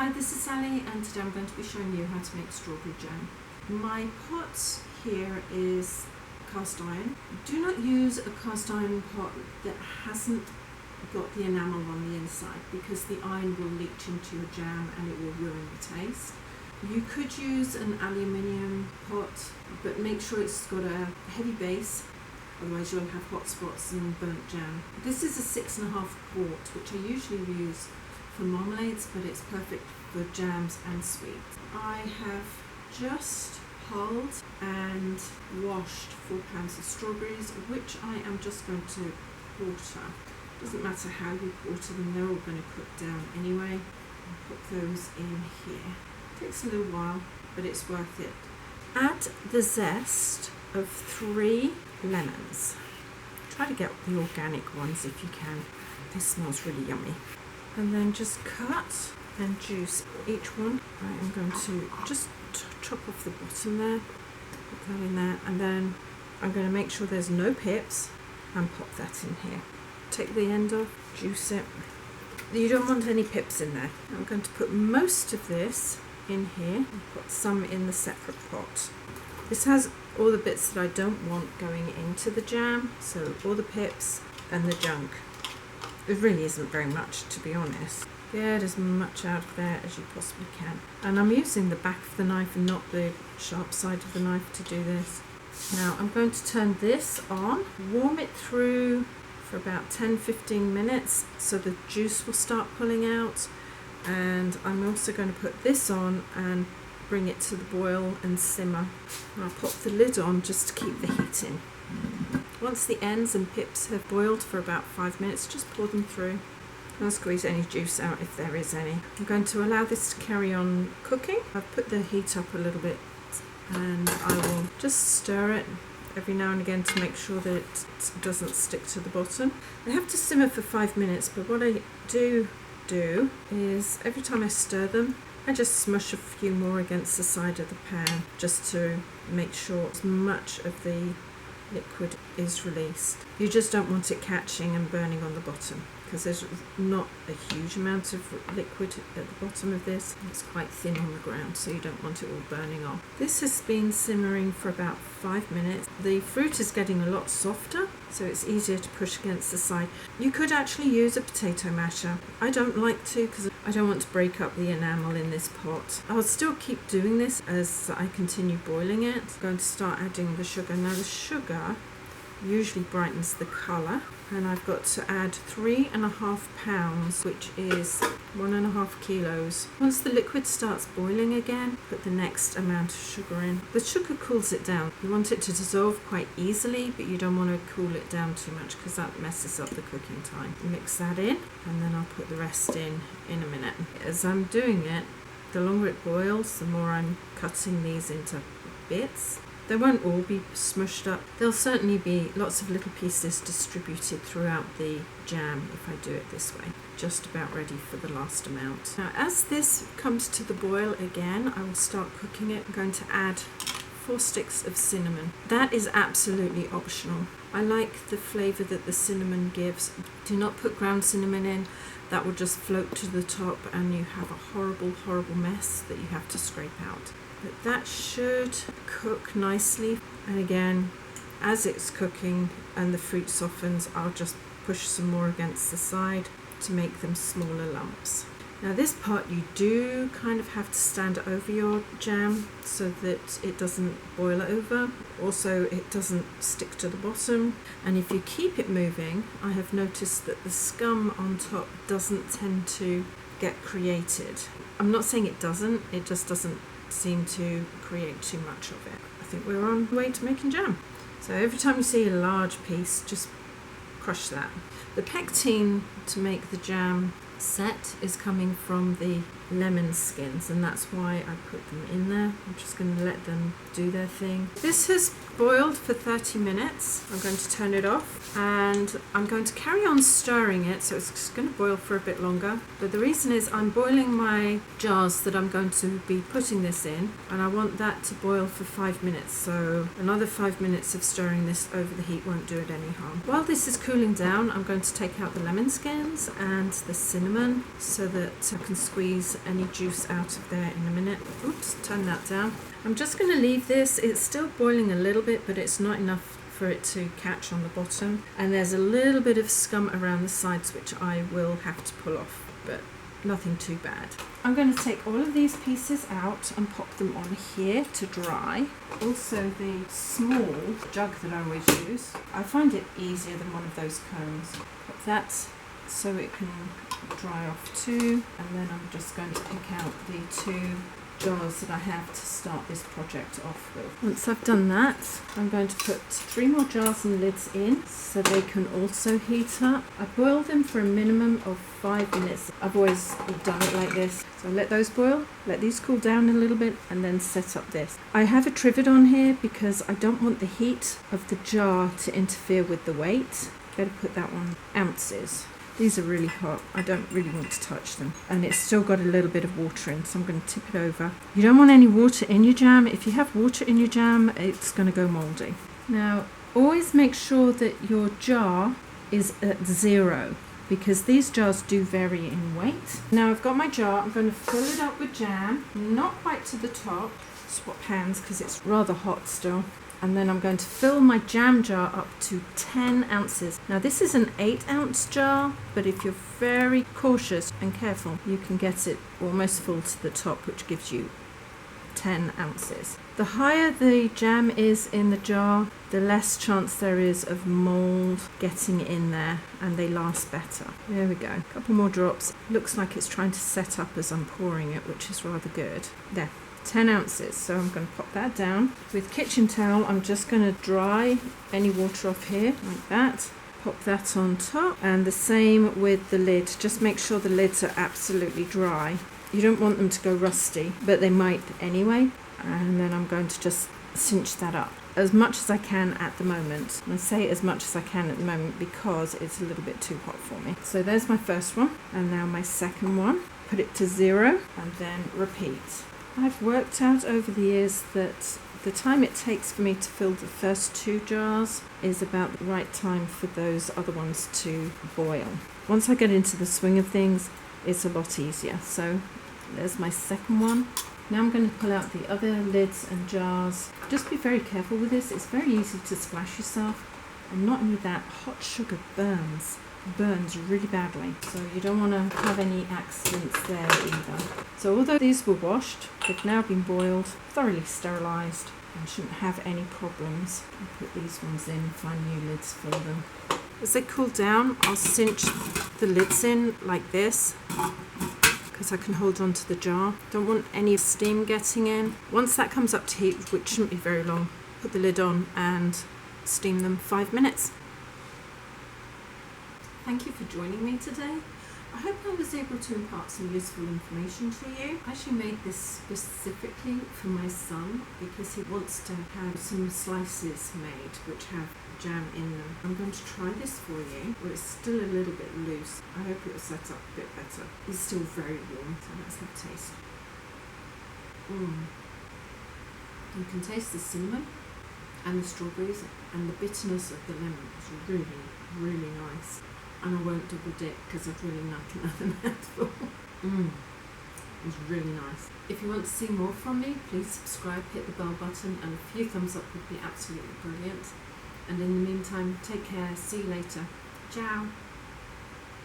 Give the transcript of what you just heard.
Hi, this is Sally, and today I'm going to be showing you how to make strawberry jam. My pot here is cast iron. Do not use a cast iron pot that hasn't got the enamel on the inside, because the iron will leach into your jam and it will ruin the taste. You could use an aluminium pot, but make sure it's got a heavy base, otherwise you'll have hot spots and burnt jam. This is a 6.5 quart, which I usually use for marmalades, but it's perfect for jams and sweets. I have just hulled and washed 4 pounds of strawberries, which I am just going to quarter. Doesn't matter how you quarter them, they're all going to cook down anyway. I'll put those in here. Takes a little while, but it's worth it. Add the zest of 3 lemons. Try to get the organic ones if you can. This smells really yummy. And then just cut and juice each one. I am going to just chop off the bottom there, put that in there, and then I'm going to make sure there's no pips and pop that in here. Take the end off, juice it. You don't want any pips in there. I'm going to put most of this in here and put some in the separate pot. This has all the bits that I don't want going into the jam, so all the pips and the junk. It really isn't very much, to be honest. Get as much out of there as you possibly can. And I'm using the back of the knife and not the sharp side of the knife to do this. Now I'm going to turn this on, warm it through for about 10-15 minutes so the juice will start pulling out. And I'm also going to put this on and bring it to the boil and simmer. And I'll pop the lid on just to keep the heat in. Once the ends and pips have boiled for about 5 minutes, just pour them through. I'll squeeze any juice out if there is any. I'm going to allow this to carry on cooking. I've put the heat up a little bit and I will just stir it every now and again to make sure that it doesn't stick to the bottom. They have to simmer for 5 minutes, but what I do is every time I stir them, I just smush a few more against the side of the pan just to make sure as much of the liquid is released. You just don't want it catching and burning on the bottom, because there's not a huge amount of liquid at the bottom of this. It's quite thin on the ground, so you don't want it all burning off. This has been simmering for about 5 minutes. The fruit is getting a lot softer, so it's easier to push against the side. You could actually use a potato masher. I don't like to, because I don't want to break up the enamel in this pot. I'll still keep doing this as I continue boiling it. I'm going to start adding the sugar. Now the sugar usually brightens the colour, and I've got to add 3.5 pounds, which is 1.5 kilos. Once the liquid starts boiling again, put the next amount of sugar in. The sugar cools it down. You want it to dissolve quite easily, but you don't want to cool it down too much because that messes up the cooking time. Mix that in, and then I'll put the rest in a minute. As I'm doing it, the longer it boils, the more I'm cutting these into bits. They won't all be smushed up. There'll certainly be lots of little pieces distributed throughout the jam if I do it this way. Just about ready for the last amount. Now as this comes to the boil again, I will start cooking it. I'm going to add 4 sticks of cinnamon. That is absolutely optional. I like the flavour that the cinnamon gives. Do not put ground cinnamon in. That will just float to the top and you have a horrible, horrible mess that you have to scrape out. But that should cook nicely. And again, as it's cooking and the fruit softens, I'll just push some more against the side to make them smaller lumps. Now this part you do kind of have to stand over your jam so that it doesn't boil over. Also it doesn't stick to the bottom. And if you keep it moving, I have noticed that the scum on top doesn't tend to get created. I'm not saying it doesn't, it just doesn't seem to create too much of it. I think we're on the way to making jam. So every time you see a large piece, just crush that. The pectin to make the jam set is coming from the lemon skins, and that's why I put them in there. I'm just going to let them do their thing. This has boiled for 30 minutes. I'm going to turn it off and I'm going to carry on stirring it, so it's just going to boil for a bit longer. But the reason is I'm boiling my jars that I'm going to be putting this in, and I want that to boil for 5 minutes, so another 5 minutes of stirring this over the heat won't do it any harm. While this is cooling down, I'm going to take out the lemon skins and the cinnamon lemon so that I can squeeze any juice out of there in a minute. Oops, turn that down. I'm just going to leave this. It's still boiling a little bit, but it's not enough for it to catch on the bottom. And there's a little bit of scum around the sides, which I will have to pull off, but nothing too bad. I'm going to take all of these pieces out and pop them on here to dry. Also the small jug that I always use, I find it easier than one of those cones. Pop that so it can dry off too, and then I'm just going to pick out the 2 jars that I have to start this project off with. Once I've done that, I'm going to put 3 more jars and lids in so they can also heat up. I boil them for a minimum of 5 minutes. I've always done it like this. So let those boil, let these cool down a little bit, and then set up this. I have a trivet on here because I don't want the heat of the jar to interfere with the weight. Better put that on ounces. These are really hot. I don't really want to touch them. And it's still got a little bit of water in, so I'm going to tip it over. You don't want any water in your jam. If you have water in your jam, it's going to go mouldy. Now, always make sure that your jar is at 0, because these jars do vary in weight. Now I've got my jar. I'm going to fill it up with jam, not quite to the top. Swap hands because it's rather hot still. And then I'm going to fill my jam jar up to 10 ounces. Now this is an 8-ounce jar, but if you're very cautious and careful, you can get it almost full to the top, which gives you 10 ounces. The higher the jam is in the jar, the less chance there is of mold getting in there, and they last better. There we go, a couple more drops. Looks like it's trying to set up as I'm pouring it, which is rather good. There. 10 ounces, so I'm going to pop that down. With kitchen towel, I'm just going to dry any water off here, like that. Pop that on top, and the same with the lid. Just make sure the lids are absolutely dry. You don't want them to go rusty, but they might anyway. And then I'm going to just cinch that up as much as I can at the moment. And I say as much as I can at the moment because it's a little bit too hot for me. So there's my first one, and now my second one. Put it to 0, and then repeat. I've worked out over the years that the time it takes for me to fill the first 2 jars is about the right time for those other ones to boil. Once I get into the swing of things, it's a lot easier. So there's my second one. Now I'm going to pull out the other lids and jars. Just be very careful with this. It's very easy to splash yourself. And not only that, hot sugar burns really badly, so you don't want to have any accidents there either. So although these were washed, they've now been boiled, thoroughly sterilised, and shouldn't have any problems. I'll put these ones in, find new lids for them. As they cool down, I'll cinch the lids in like this because I can hold on to the jar. Don't want any steam getting in. Once that comes up to heat, which shouldn't be very long, put the lid on and steam them 5 minutes. Thank you for joining me today. I hope I was able to impart some useful information to you. I actually made this specifically for my son because he wants to have some slices made which have jam in them. I'm going to try this for you. Well, it's still a little bit loose. I hope it will set up a bit better. It's still very warm, so let's have a taste. You can taste the cinnamon and the strawberries, and the bitterness of the lemon is really, really nice. And I won't double dip because I've really not another mouthful. It's really nice. If you want to see more from me, please subscribe, hit the bell button, and a few thumbs up would be absolutely brilliant. And in the meantime, take care. See you later. Ciao.